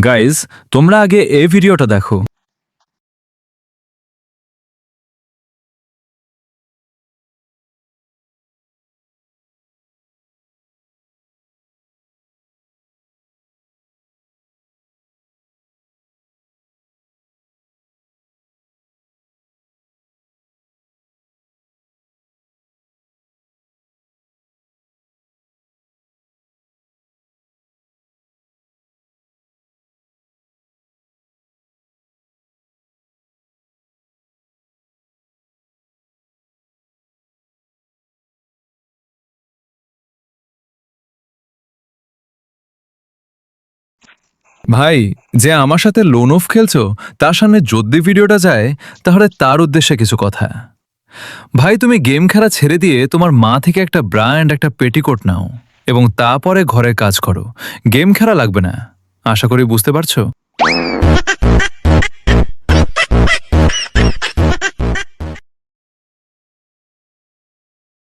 Guys, তোমরা আগে এই ভিডিওটা দেখো। ভাই, যে আমার সাথে লোন অফ খেলছো তার সামনে যদি ভিডিওটা যায় তাহলে তার উদ্দেশ্যে কিছু কথা। ভাই, তুমি গেম খেলা ছেড়ে দিয়ে তোমার মা থেকে একটা ব্র্যান্ড, একটা পেটিকোট নাও এবং তারপরে ঘরের কাজ করো। গেম খেলা লাগবে না। আশা করি বুঝতে পারছো।